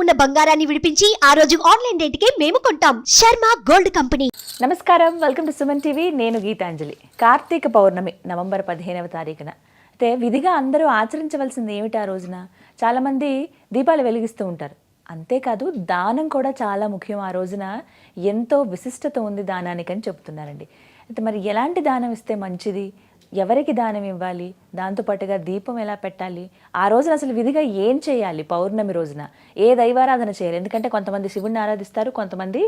ఉన్న బంగారాన్ని విడిపించి ఆ రోజు ఆన్లైన్ రేటుకే మేము కొంటాం. Sharma gold company. నమస్కారం, వెల్కమ్ టు సుమన్ టీవీ. నేను గీతాంజలి. కార్తీక పౌర్ణమి నవంబర్ 15వ తారీఖున అయితే విధిగా అందరూ ఆచరించవలసింది ఏమిటి? ఆ రోజున చాలామంది దీపాలు వెలిగిస్తూ ఉంటారు. అంతేకాదు దానం కూడా చాలా ముఖ్యం. ఆ రోజున ఎంతో విశిష్టత ఉంది దానానికి అని చెప్తున్నారండి. అయితే మరి ఎలాంటి దానం ఇస్తే మంచిది, ఎవరికి దానం ఇవ్వాలి, దాంతోపాటుగా దీపం ఎలా పెట్టాలి, ఆ రోజున అసలు విధిగా ఏం చేయాలి, పౌర్ణమి రోజున ఏ దైవారాధన చేయాలి? ఎందుకంటే కొంతమంది శివుణ్ణి ఆరాధిస్తారు, కొంతమంది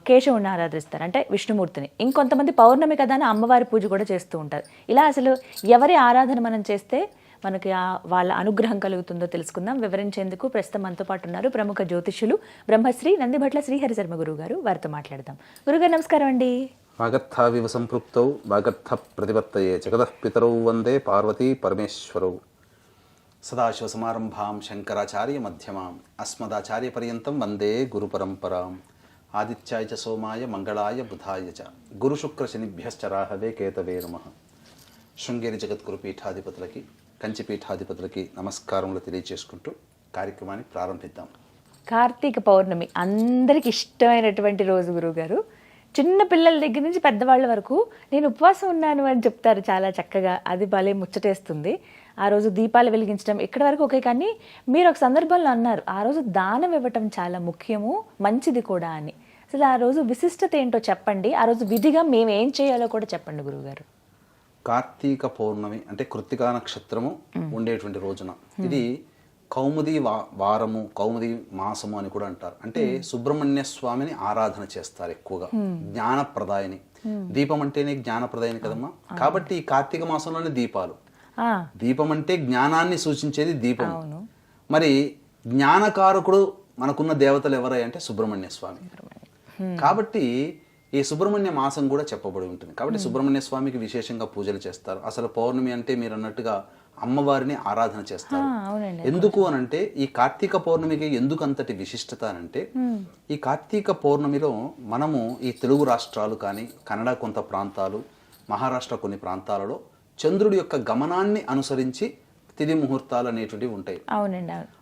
కేశవుణ్ణి ఆరాధిస్తారు, అంటే విష్ణుమూర్తిని, ఇంకొంతమంది పౌర్ణమి కదా అని అమ్మవారి పూజ కూడా చేస్తూ ఉంటారు. ఇలా అసలు ఎవరి ఆరాధన మనం చేస్తే మనకి వాళ్ళ అనుగ్రహం కలుగుతుందో తెలుసుకుందాం. వివరించేందుకు ప్రస్తుతం మనతో పాటు ఉన్నారు ప్రముఖ జ్యోతిష్యులు బ్రహ్మశ్రీ నందిభట్ల శ్రీహరి శర్మ గురువు గారు. వారితో మాట్లాడదాం. గురుగారు నమస్కారం అండి. వాగర్థావివ సంపృక్తౌ వాగర్థ ప్రతిపత్తయే జగతః పితరౌ వందే పార్వతీ పరమేశ్వరౌ. సదాశివసమారంభాం శంకరాచార్య మధ్యమాం అస్మదాచార్య పర్యంతం వందే గురు పరంపరాం. ఆదిత్యాయ చ సోమాయ మంగళాయ బుధాయ చ గురుశుక్ర శనిభ్యశ్చ రాహవే కేతవే నమః. శృంగేరి జగద్గురు పీఠాధిపతులకి, కంచి పీఠాధిపతులకి నమస్కారములు తెలియజేసుకుంటూ కార్యక్రమాన్ని ప్రారంభిద్దాం. కార్తీక పౌర్ణమి అందరికి ఇష్టమైనటువంటి రోజు గురువుగారు. చిన్న పిల్లల దగ్గర నుంచి పెద్దవాళ్ళ వరకు నేను ఉపవాసం ఉన్నాను అని చెప్తారు చాలా చక్కగా. అది భలే ముచ్చటేస్తుంది. ఆ రోజు దీపాలు వెలిగించడం ఇక్కడి వరకు ఓకే, కానీ మీరు ఒక సందర్భంలో అన్నారు ఆ రోజు దానం ఇవ్వటం చాలా ముఖ్యము, మంచిది కూడా అని. అసలు ఆ రోజు విశిష్టత ఏంటో చెప్పండి. ఆ రోజు విధిగా మేము ఏం చేయాలో కూడా చెప్పండి గురువుగారు. కార్తీక పౌర్ణమి అంటే కృత్తికా నక్షత్రము ఉండేటువంటి రోజున ఇది కౌముది వారము, కౌముది మాసము అని కూడా అంటారు. అంటే సుబ్రహ్మణ్య స్వామిని ఆరాధన చేస్తారు ఎక్కువగా, జ్ఞానప్రదాయని. దీపం అంటేనే జ్ఞానప్రదాయని కదమ్మా. కాబట్టి ఈ కార్తీక మాసంలోనే దీపాలు. దీపం అంటే జ్ఞానాన్ని సూచించేది దీపం. మరి జ్ఞానకారకుడు మనకున్న దేవతలు ఎవరై అంటే సుబ్రహ్మణ్య స్వామి. కాబట్టి ఈ సుబ్రహ్మణ్య మాసం కూడా చెప్పబడి ఉంటుంది. కాబట్టి సుబ్రహ్మణ్య స్వామికి విశేషంగా పూజలు చేస్తారు. అసలు పౌర్ణమి అంటే మీరు అన్నట్టుగా అమ్మవారిని ఆరాధన చేస్తారు. ఎందుకు అనంటే ఈ కార్తీక పౌర్ణమికి ఎందుకు అంతటి విశిష్టత అనంటే, ఈ కార్తీక పౌర్ణమిలో మనము ఈ తెలుగు రాష్ట్రాలు కానీ, కన్నడ కొంత ప్రాంతాలు, మహారాష్ట్ర కొన్ని ప్రాంతాలలో చంద్రుడి యొక్క గమనాన్ని అనుసరించి తిథి ముహూర్తాలు అనేటువంటివి ఉంటాయి.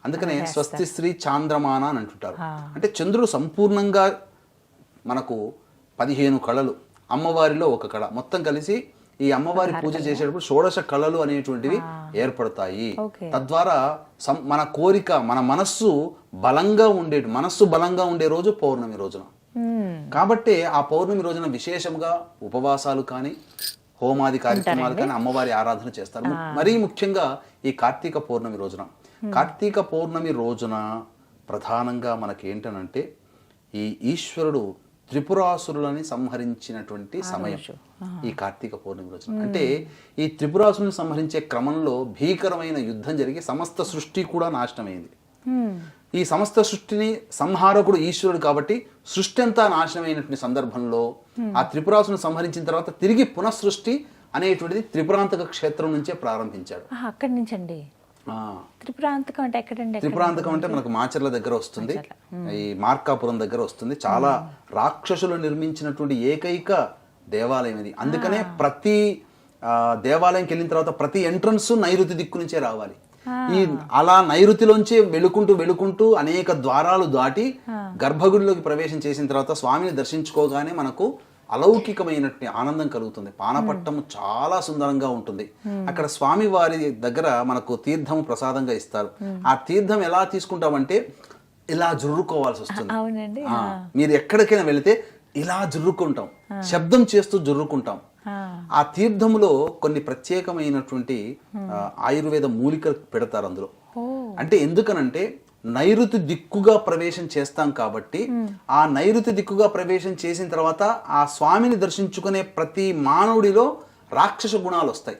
అందుకనే స్వస్తి శ్రీ చాంద్రమాన అని అంటుంటారు. అంటే చంద్రుడు సంపూర్ణంగా మనకు 15 కళలు, అమ్మవారిలో ఒక కళ, మొత్తం కలిసి ఈ అమ్మవారి పూజ చేసేటప్పుడు షోడశ కళలు అనేటువంటివి ఏర్పడతాయి. తద్వారా మన కోరిక, మన మనస్సు బలంగా ఉండే రోజు పౌర్ణమి రోజున. కాబట్టి ఆ పౌర్ణమి రోజున విశేషంగా ఉపవాసాలు కానీ, హోమాది కార్యక్రమాలు కానీ, అమ్మవారి ఆరాధన చేస్తారు. మరీ ముఖ్యంగా ఈ కార్తీక పౌర్ణమి రోజున. కార్తీక పౌర్ణమి రోజున ప్రధానంగా మనకి ఏంటనంటే ఈ ఈశ్వరుడు త్రిపురాసురులని సంహరించినటువంటి సమయం ఈ కార్తీక పౌర్ణమి రోజున. అంటే ఈ త్రిపురాసురుని సంహరించే క్రమంలో భీకరమైన యుద్ధం జరిగి సమస్త సృష్టి కూడా నాశనమైంది. ఈ సమస్త సృష్టిని సంహారకుడు ఈశ్వరుడు కాబట్టి సృష్టి అంతా నాశనమైనటువంటి సందర్భంలో ఆ త్రిపురాసురుని సంహరించిన తర్వాత తిరిగి పునఃసృష్టి అనేటువంటిది త్రిపురాంతక క్షేత్రం నుంచే ప్రారంభించాడు. అక్కడి నుంచి అండి. త్రిపురాంతకం అంటే ఎక్కడండి? త్రిపురాంతకం అంటే మనకు మాచర్ల దగ్గర వస్తుంది, ఈ మార్కాపురం దగ్గర వస్తుంది. చాలా రాక్షసులు నిర్మించినటువంటి ఏకైక దేవాలయం ఇది. అందుకనే ప్రతి దేవాలయంకి వెళ్ళిన తర్వాత ప్రతి ఎంట్రన్స్ నైరుతి దిక్కు నుంచే రావాలి. అలా నైరుతిలోంచి వెళుకుంటూ అనేక ద్వారాలు దాటి గర్భగుడిలోకి ప్రవేశం చేసిన తర్వాత స్వామిని దర్శించుకోగానే మనకు అలౌకికమైనటువంటి ఆనందం కలుగుతుంది. పానపట్టము చాలా సుందరంగా ఉంటుంది. అక్కడ స్వామి వారి దగ్గర మనకు తీర్థము ప్రసాదంగా ఇస్తారు. ఆ తీర్థం ఎలా తీసుకుంటామంటే ఇలా జుర్రుకోవాల్సి వస్తుంది. మీరు ఎక్కడికైనా వెళితే ఇలా జుర్రుకుంటాం, శబ్దం చేస్తూ జుర్రుకుంటాం. ఆ తీర్థములో కొన్ని ప్రత్యేకమైనటువంటి ఆయుర్వేద మూలికలు పెడతారు అందులో. అంటే ఎందుకనంటే నైరుతి దిక్కుగా ప్రవేశం చేస్తాం కాబట్టి ఆ నైరుతి దిక్కుగా ప్రవేశం చేసిన తర్వాత ఆ స్వామిని దర్శించుకునే ప్రతి మానవుడిలో రాక్షస గుణాలు వస్తాయి.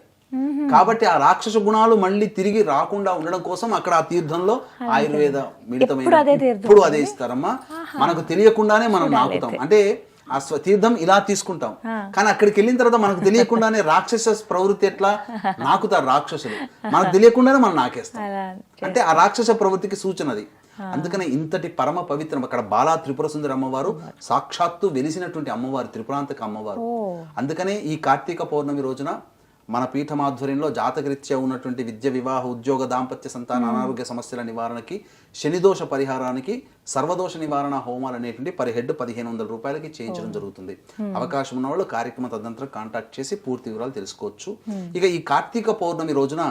కాబట్టి ఆ రాక్షస గుణాలు మళ్ళీ తిరిగి రాకుండా ఉండడం కోసం అక్కడ ఆ తీర్థంలో ఆయుర్వేద మిళితమైన ఇప్పుడు అదే ఇస్తారమ్మా. మనకు తెలియకుండానే మనం నాకుతాం. అంటే ఆ తీర్థం ఇలా తీసుకుంటాం, కానీ అక్కడికి వెళ్ళిన తర్వాత మనకు తెలియకుండానే రాక్షస ప్రవృత్తి ఎట్లా నాకుతారు రాక్షసులు, మనకు తెలియకుండానే మనం నాకేస్తాం. అంటే ఆ రాక్షస ప్రవృత్తికి సూచన అది. అందుకనే ఇంతటి పరమ పవిత్రం అక్కడ బాలా త్రిపుర సుందరి అమ్మవారు సాక్షాత్తు వెలిసినటువంటి అమ్మవారు, త్రిపురాంతక అమ్మవారు. అందుకనే ఈ కార్తీక పౌర్ణమి రోజున మన పీఠం ఆధ్వర్యంలో జాతకరీత్యా ఉన్నటువంటి విద్య, వివాహ, ఉద్యోగ, దాంపత్య, సంతాన, అనారోగ్య సమస్యల నివారణకి, శనిదోష పరిహారానికి సర్వదోష నివారణ హోమాలు అనేటువంటి పర్ హెడ్ 1500 రూపాయలకి చేయించడం జరుగుతుంది. అవకాశం ఉన్న వాళ్ళు కార్యక్రమ తదనంతరం కాంటాక్ట్ చేసి పూర్తి వివరాలు తెలుసుకోవచ్చు. ఇక ఈ కార్తీక పౌర్ణమి రోజున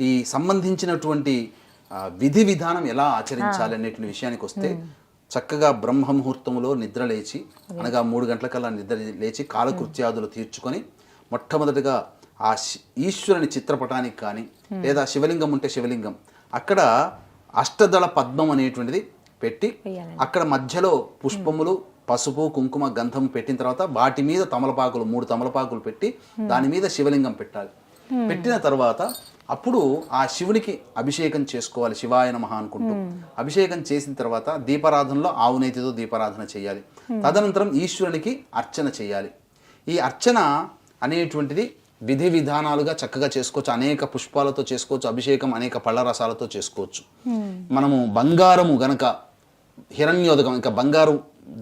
ఈ సంబంధించినటువంటి విధి విధానం ఎలా ఆచరించాలి అనేటువంటి విషయానికి వస్తే, చక్కగా బ్రహ్మ ముహూర్తంలో నిద్ర లేచి, అనగా 3 గంటలకల్లా నిద్ర లేచి కాలకృత్యాదులు తీర్చుకొని మొట్టమొదటిగా ఆ ఈశ్వరుని చిత్రపటానికి కానీ లేదా శివలింగం ఉంటే శివలింగం అక్కడ అష్టదళ పద్మం అనేటువంటిది పెట్టి అక్కడ మధ్యలో పుష్పములు, పసుపు, కుంకుమ, గంధం పెట్టిన తర్వాత వాటి మీద తమలపాకులు 3 తమలపాకులు పెట్టి దాని మీద శివలింగం పెట్టాలి. పెట్టిన తర్వాత అప్పుడు ఆ శివునికి అభిషేకం చేసుకోవాలి, శివాయ నమః అనుకుంటూ. అభిషేకం చేసిన తర్వాత దీపారాధనలో ఆవు నేతితో దీపారాధన చేయాలి. తదనంతరం ఈశ్వరునికి అర్చన చేయాలి. ఈ అర్చన అనేటువంటిది విధి విధానాలుగా చక్కగా చేసుకోవచ్చు. అనేక పుష్పాలతో చేసుకోవచ్చు, అభిషేకం అనేక పళ్ళ రసాలతో చేసుకోవచ్చు. మనము బంగారము గనక హిరణ్యోదకం ఇంకా బంగారు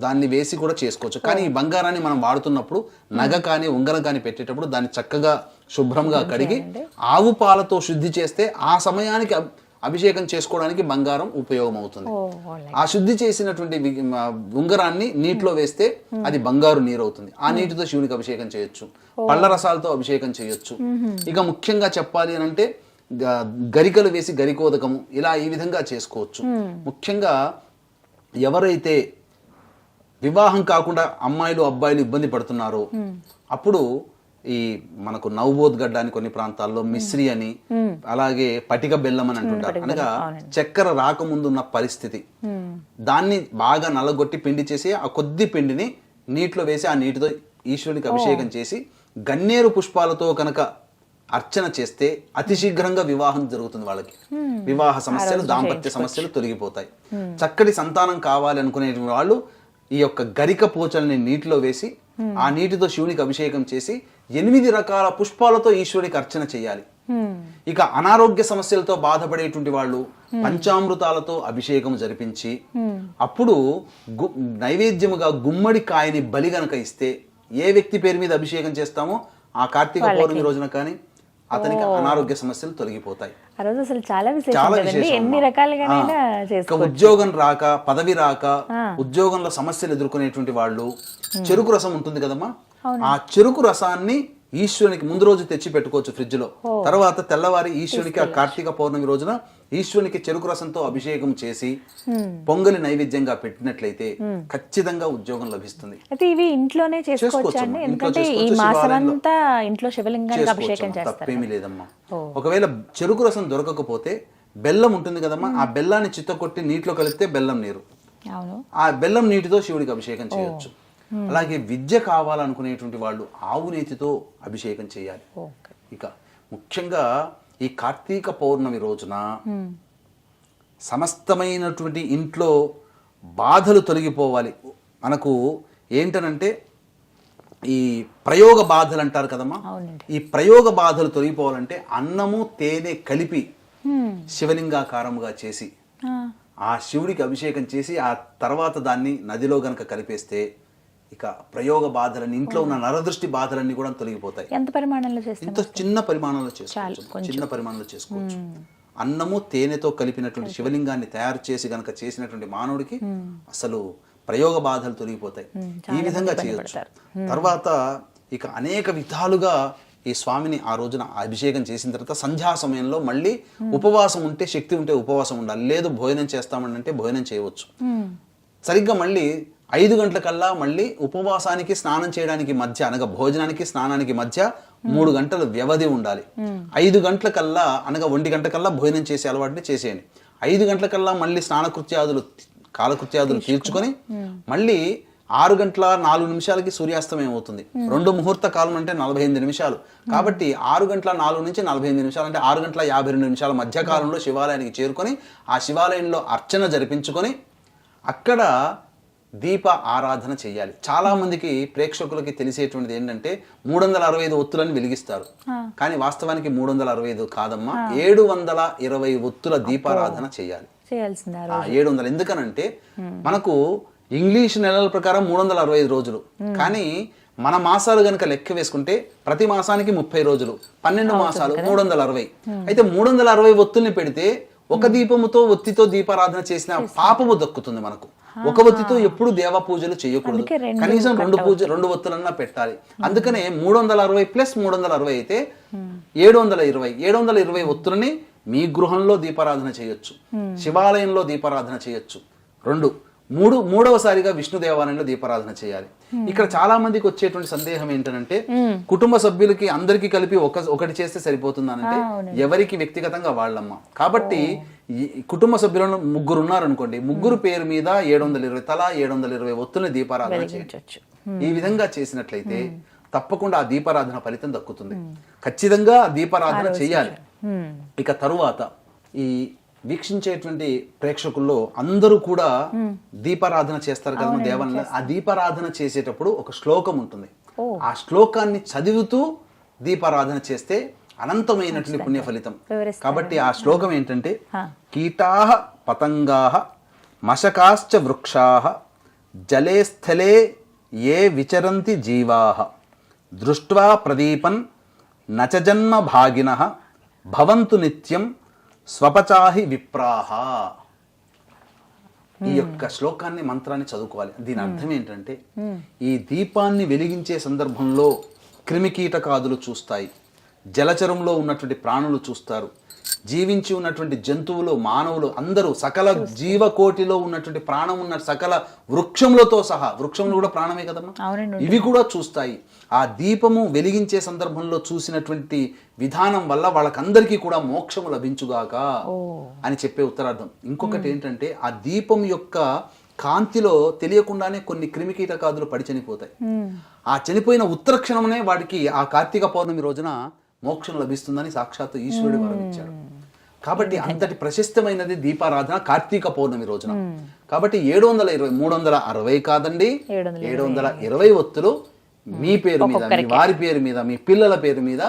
దాన్ని వేసి కూడా చేసుకోవచ్చు. కానీ ఈ బంగారాన్ని మనం వాడుతున్నప్పుడు నగ కానీ ఉంగరం కానీ పెట్టేటప్పుడు దాన్ని చక్కగా శుభ్రంగా కడిగి ఆవు పాలతో శుద్ధి చేస్తే ఆ సమయానికి అభిషేకం చేసుకోవడానికి బంగారం ఉపయోగం అవుతుంది. ఆ శుద్ధి చేసినటువంటి ఉంగరాన్ని నీటిలో వేస్తే అది బంగారు నీరు అవుతుంది. ఆ నీటితో శివునికి అభిషేకం చేయొచ్చు, పళ్ళ రసాలతో అభిషేకం చేయొచ్చు. ఇక ముఖ్యంగా చెప్పాలి అని అంటే గరికలు వేసి గరికోదకము ఇలా ఈ విధంగా చేసుకోవచ్చు. ముఖ్యంగా ఎవరైతే వివాహం కాకుండా అమ్మాయిలు అబ్బాయిలు ఇబ్బంది పడుతున్నారో అప్పుడు ఈ మనకు నవబోధ్ అని కొన్ని ప్రాంతాల్లో మిశ్రి అని, అలాగే పటిక బెల్లం అని అంటుంటారు. అనగా చక్కెర రాకముందున్న పరిస్థితి, దాన్ని బాగా నలగొట్టి పిండి చేసి ఆ కొద్ది పిండిని నీటిలో వేసి ఆ నీటితో ఈశ్వరునికి అభిషేకం చేసి గన్నేరు పుష్పాలతో కనుక అర్చన చేస్తే అతి శీఘ్రంగా వివాహం జరుగుతుంది. వాళ్ళకి వివాహ సమస్యలు, దాంపత్య సమస్యలు తొలగిపోతాయి. చక్కటి సంతానం కావాలి అనుకునే వాళ్ళు ఈ యొక్క గరిక పోచల్ని నీటిలో వేసి ఆ నీటితో శివునికి అభిషేకం చేసి 8 రకాల పుష్పాలతో ఈశ్వరునికి అర్చన చేయాలి. ఇక అనారోగ్య సమస్యలతో బాధపడేటువంటి వాళ్ళు పంచామృతాలతో అభిషేకం జరిపించి అప్పుడు నైవేద్యముగా గుమ్మడి కాయని బలి గనక ఇస్తే, ఏ వ్యక్తి పేరు మీద అభిషేకం చేస్తామో ఆ కార్తీక పౌర్ణమి రోజున కానీ అతనికి అనారోగ్య సమస్యలు తొలగిపోతాయి. చాలా విశేషం. ఉద్యోగం రాక, పదవి రాక, ఉద్యోగంలో సమస్యలు ఎదుర్కొనేటువంటి వాళ్ళు చెరుకు రసం ఉంటుంది కదమ్మా, ఆ చెరుకు రసాన్ని ఈశ్వరునికి ముందు రోజు తెచ్చి పెట్టుకోవచ్చు ఫ్రిడ్జ్ లో. తర్వాత తెల్లవారి ఈశ్వరునికి ఆ కార్తీక పౌర్ణమి రోజున ఈశ్వరునికి చెరుకు రసంతో అభిషేకం చేసి పొంగలి నైవేద్యంగా పెట్టినట్లయితే ఖచ్చితంగా ఉద్యోగం లభిస్తుంది. ఇవి ఇంట్లోనే చేసుకోవచ్చు, తప్పేమీ లేదమ్మా. ఒకవేళ చెరుకు రసం దొరకకపోతే బెల్లం ఉంటుంది కదమ్మా, ఆ బెల్లాన్ని చిత్తకొట్టి నీటిలో కలిపితే బెల్లం నీరు, ఆ బెల్లం నీటితో శివుడికి అభిషేకం చేయొచ్చు. అలాగే విద్య కావాలనుకునేటువంటి వాళ్ళు ఆవు నేతితో అభిషేకం చేయాలి. ఇక ముఖ్యంగా ఈ కార్తీక పౌర్ణమి రోజున సమస్తమైనటువంటి ఇంట్లో బాధలు తొలగిపోవాలి. మనకు ఏంటనంటే ఈ ప్రయోగ బాధలు అంటారు కదమ్మా, ఈ ప్రయోగ బాధలు తొలగిపోవాలంటే అన్నము తేనె కలిపి శివలింగాకారముగా చేసి ఆ శివుడికి అభిషేకం చేసి ఆ తర్వాత దాన్ని నదిలో గనక కలిపేస్తే ఇక ప్రయోగ బాధలన్నీ, ఇంట్లో ఉన్న నరదృష్టి బాధలన్నీ కూడా తొలగిపోతాయి. ఎంత పరిమాణంలో చేస్తాం? ఇంత చిన్న పరిమాణంలో చేసుకోవచ్చు, చిన్న పరిమాణంలో చేసుకోవచ్చు. అన్నము తేనెతో కలిపినటువంటి శివలింగాన్ని తయారు చేసి గనక చేసినటువంటి మానవుడికి అసలు ప్రయోగ బాధలు తొలగిపోతాయి. ఈ విధంగా చేయొచ్చు. తర్వాత ఇక అనేక విధాలుగా ఈ స్వామిని ఆ రోజున అభిషేకం చేసిన తర్వాత సంధ్యా సమయంలో మళ్ళీ ఉపవాసం ఉంటే, శక్తి ఉంటే ఉపవాసం ఉండాలి, లేదు భోజనం చేస్తామంటే భోజనం చేయవచ్చు. సరిగ్గా మళ్ళీ 5 గంటలకల్లా మళ్ళీ ఉపవాసానికి స్నానం చేయడానికి మధ్య, అనగా భోజనానికి స్నానానికి మధ్య 3 గంటల వ్యవధి ఉండాలి. 5 గంటలకల్లా అనగా 1 గంటకల్లా భోజనం చేసే అలవాటుని చేసేయండి. 5 గంటలకల్లా మళ్ళీ కాలకృత్యాదులు తీర్చుకొని మళ్ళీ 6 గంటల 4 నిమిషాలకి సూర్యాస్తమయం అవుతుంది. 2 ముహూర్త కాలం అంటే 48 నిమిషాలు. కాబట్టి 6 గంటల 4 నుంచి 48 నిమిషాలు అంటే 6 గంటల 52 నిమిషాల మధ్య కాలంలో శివాలయానికి చేరుకొని ఆ శివాలయంలో అర్చన జరిపించుకొని అక్కడ దీప ఆరాధన చేయాలి. చాలా మందికి ప్రేక్షకులకి తెలిసేటువంటిది ఏంటంటే 365 ఒత్తులను వెలిగిస్తారు, కానీ వాస్తవానికి 365 కాదమ్మా, 720 ఒత్తుల దీపారాధన చేయాలి. 700. ఎందుకనంటే మనకు ఇంగ్లీష్ నెలల ప్రకారం 365 రోజులు. కానీ మన మాసాలు గనుక లెక్క వేసుకుంటే ప్రతి మాసానికి 30 రోజులు, 12 మాసాలు 360. అయితే 360 ఒత్తుల్ని పెడితే ఒక దీపముతో ఒత్తితో దీపారాధన చేసిన పాపము దక్కుతుంది మనకు. ఒక ఒత్తితో ఎప్పుడు దేవ పూజలు చేయకూడదు, కనీసం 2 ఒత్తులన్నా పెట్టాలి. అందుకనే 360 ప్లస్ 360 అయితే 720 ఒత్తులని మీ గృహంలో దీపారాధన చేయొచ్చు, శివాలయంలో దీపారాధన చేయొచ్చు. మూడవసారిగా విష్ణు దేవాలయంలో దీపారాధన చేయాలి. ఇక్కడ చాలా మందికి వచ్చేటువంటి సందేహం ఏంటంటే కుటుంబ సభ్యులకి అందరికీ కలిపి ఒకటి చేస్తే సరిపోతుందనంటే ఎవరికి వ్యక్తిగతంగా వాళ్ళమ్మ. కాబట్టి కుటుంబ సభ్యులను 3 ఉన్నారనుకోండి, 3 పేరు మీద 720 తలా 720 ఒత్తుల్ని దీపారాధన చేయొచ్చు. ఈ విధంగా చేసినట్లయితే తప్పకుండా ఆ దీపారాధన ఫలితం దక్కుతుంది. ఖచ్చితంగా దీపారాధన చేయాలి. ఇక తరువాత ఈ వీక్షించేటువంటి ప్రేక్షకుల్లో అందరూ కూడా దీపారాధన చేస్తారు కదా దేవాలయంలో. ఆ దీపారాధన చేసేటప్పుడు ఒక శ్లోకం ఉంటుంది. ఆ శ్లోకాన్ని చదువుతూ దీపారాధన చేస్తే అనంతమైనటువంటి పుణ్య ఫలితం. కాబట్టి ఆ శ్లోకం ఏంటంటే కీటాః పతంగాః మశకాశ్చ వృక్షాః జలే స్థలే ఏ విచరంతి జీవాః దృష్ట్వా ప్రదీపన్ నచ జన్మ భాగినః భవంతు నిత్యం స్వపచాహి విప్రాహ. ఈ యొక్క శ్లోకాన్ని మంత్రాన్ని చదువుకోవాలి. దీని అర్థం ఏంటంటే ఈ దీపాన్ని వెలిగించే సందర్భంలో క్రిమికీటకాదులు చూస్తాయి, జలచరంలో ఉన్నటువంటి ప్రాణులు చూస్తారు, జీవించి ఉన్నటువంటి జంతువులు, మానవులు అందరూ, సకల జీవకోటిలో ఉన్నటువంటి ప్రాణం ఉన్న సకల వృక్షములతో సహా, వృక్షములు కూడా ప్రాణమే కదమ్మా, ఇవి కూడా చూస్తాయి. ఆ దీపము వెలిగించే సందర్భంలో చూసినటువంటి విధానం వల్ల వాళ్ళకందరికీ కూడా మోక్షము లభించుగాక అని చెప్పే ఉత్తరార్థం. ఇంకొకటి ఏంటంటే ఆ దీపం యొక్క కాంతిలో తెలియకుండానే కొన్ని క్రిమికీటకాదులు పడి చనిపోతాయి. ఆ చనిపోయిన ఉత్తర క్షణమునే వాడికి ఆ కార్తీక పౌర్ణమి రోజున మోక్షం లభిస్తుందని సాక్షాత్తు ఈశ్వరుడు వరం ఇచ్చాడు. కాబట్టి అంతటి ప్రశస్తమైనది దీపారాధన కార్తీక పౌర్ణమి రోజున. కాబట్టి 720 360 కాదండి, 720 ఒత్తులు మీ పేరు మీద, మీ వారి పేరు మీద, మీ పిల్లల పేరు మీద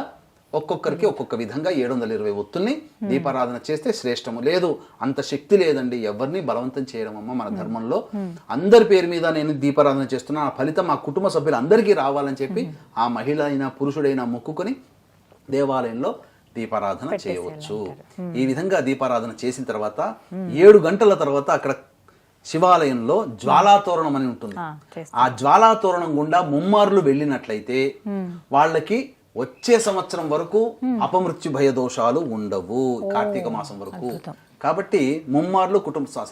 ఒక్కొక్కరికి ఒక్కొక్క విధంగా 720 ఒత్తుల్ని దీపారాధన చేస్తే శ్రేష్టము. లేదు అంత శక్తి లేదండి, ఎవరిని బలవంతం చేయడం అమ్మ మన ధర్మంలో, అందరి పేరు మీద నేను దీపారాధన చేస్తున్నా, ఆ ఫలితం మా కుటుంబ సభ్యులు అందరికీ రావాలని చెప్పి ఆ మహిళ అయినా పురుషుడైనా మొక్కుకొని దేవాలయంలో దీపారాధన చేయవచ్చు. ఈ విధంగా దీపారాధన చేసిన తర్వాత 7 గంటల తర్వాత అక్కడ శివాలయంలో జ్వాలాతోరణం అని ఉంటుంది. ఆ జ్వాలాతోరణం గుండా ముమ్మార్లు వెళ్ళినట్లయితే వాళ్ళకి వచ్చే సంవత్సరం వరకు అపమృత్యు భయ దోషాలు ఉండవు, కార్తీక మాసం వరకు. కాబట్టి ముమ్మార్లు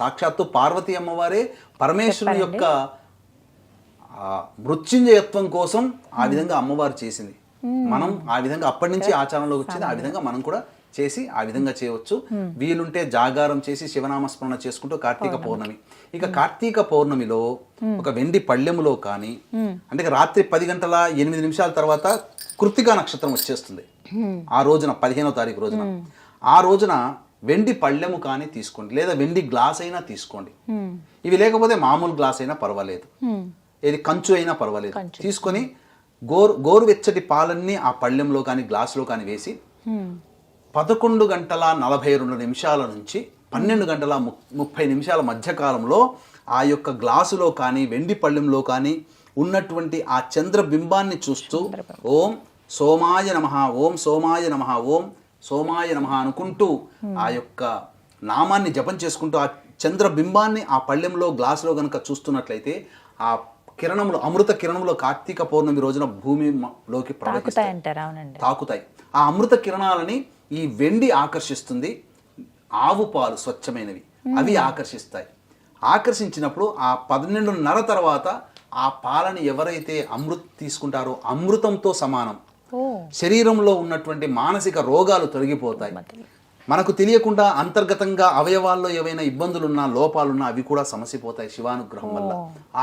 సాక్షాత్తు పార్వతీ అమ్మవారే పరమేశ్వరుని యొక్క మృత్యుంజయత్వం కోసం ఆ విధంగా అమ్మవారు చేసింది. మనం ఆ విధంగా అప్పటి నుంచి ఆచారంలోకి వచ్చింది. ఆ విధంగా మనం కూడా చేసి ఆ విధంగా చేయవచ్చు. వీలుంటే జాగారం చేసి శివనామస్మరణ చేసుకుంటూ కార్తీక పౌర్ణమి. ఇక కార్తీక పౌర్ణమిలో ఒక వెండి పళ్ళెములో కానీ, అంటే రాత్రి 10 గంటల 8 నిమిషాల తర్వాత కృత్తికా నక్షత్రం వచ్చేస్తుంది. ఆ రోజున 15వ తారీఖు రోజున, ఆ రోజున వెండి పళ్ళెము కానీ తీసుకోండి, లేదా వెండి గ్లాస్ అయినా తీసుకోండి. ఇవి లేకపోతే మామూలు గ్లాస్ అయినా పర్వాలేదు, ఏది కంచు అయినా పర్వాలేదు. తీసుకొని గోరువెచ్చటి పాలన్నీ ఆ పళ్ళెంలో కానీ గ్లాసులో కానీ వేసి 11 గంటల 42 నిమిషాల నుంచి 12 గంటల 30 నిమిషాల మధ్యకాలంలో ఆ యొక్క గ్లాసులో కానీ వెండి పళ్ళెంలో కానీ ఉన్నటువంటి ఆ చంద్రబింబాన్ని చూస్తూ ఓం సోమాయ నమః, ఓం సోమాయ నమః, ఓం సోమాయ నమః అనుకుంటూ ఆ యొక్క నామాన్ని జపం చేసుకుంటూ ఆ చంద్రబింబాన్ని ఆ పళ్ళెంలో గ్లాసులో కనుక చూస్తున్నట్లయితే ఆ కిరణములు, అమృత కిరణములు కార్తీక పౌర్ణమి రోజున భూమిలోకి తాకుతాయి. ఆ అమృత కిరణాలని ఈ వెండి ఆకర్షిస్తుంది. ఆవు పాలు స్వచ్ఛమైనవి అవి ఆకర్షిస్తాయి. ఆకర్షించినప్పుడు ఆ 12:30 తర్వాత ఆ పాలని ఎవరైతే తీసుకుంటారో అమృతంతో సమానం. శరీరంలో ఉన్నటువంటి మానసిక రోగాలు తొలగిపోతాయి. మనకు తెలియకుండా అంతర్గతంగా అవయవాల్లో ఏవైనా ఇబ్బందులున్నా, లోపాలున్నా అవి కూడా సమసిపోతాయి శివానుగ్రహం వల్ల.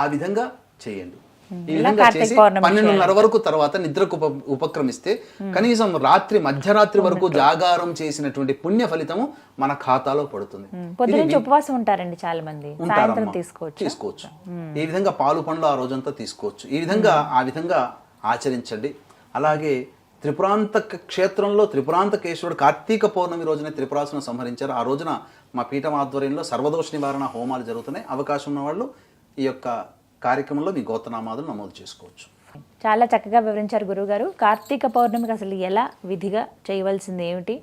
ఆ విధంగా చేయండి. ఈ విధంగా చేసి 12:30 వరకు తర్వాత నిద్రకు ఉపక్రమిస్తే కనీసం మధ్యరాత్రి వరకు జాగారం చేసినటువంటి పుణ్య ఫలితము మన ఖాతాలో పడుతుంది. ఉపవాసం ఉంటారండి చాలా మంది, తీసుకోవచ్చు. ఈ విధంగా పాలు పండ్లు ఆ రోజంతా తీసుకోవచ్చు. ఈ విధంగా ఆచరించండి. అలాగే త్రిపురాంతక క్షేత్రంలో త్రిపురాంతకేశ్వరుడు కార్తీక పౌర్ణమి రోజునే త్రిపురాసును సంహరించారు. ఆ రోజున మా పీఠం ఆధ్వర్యంలో సర్వదోష నివారణ హోమాలు జరుగుతున్నాయి. అవకాశం ఉన్న వాళ్ళు ఈ యొక్క కార్యక్రమంలో మీ గోత్రనామాదులు నమోదు చేసుకోవచ్చు. చాలా చక్కగా వివరించారు గురువుగారు. కార్తీక పౌర్ణమికి అసలు ఎలా విధిగా చేయవలసింది ఏమిటి,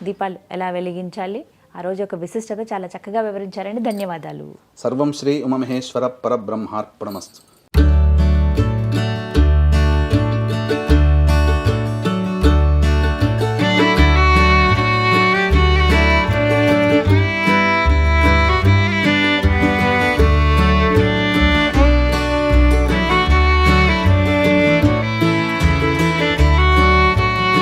దీపాలు ఎలా వెలిగించాలి, ఆ రోజు యొక్క విశిష్టత చాలా చక్కగా వివరించారండి. ధన్యవాదాలు. సర్వం శ్రీ ఉమామహేశ్వర పరబ్రహ్మార్పణమస్తు.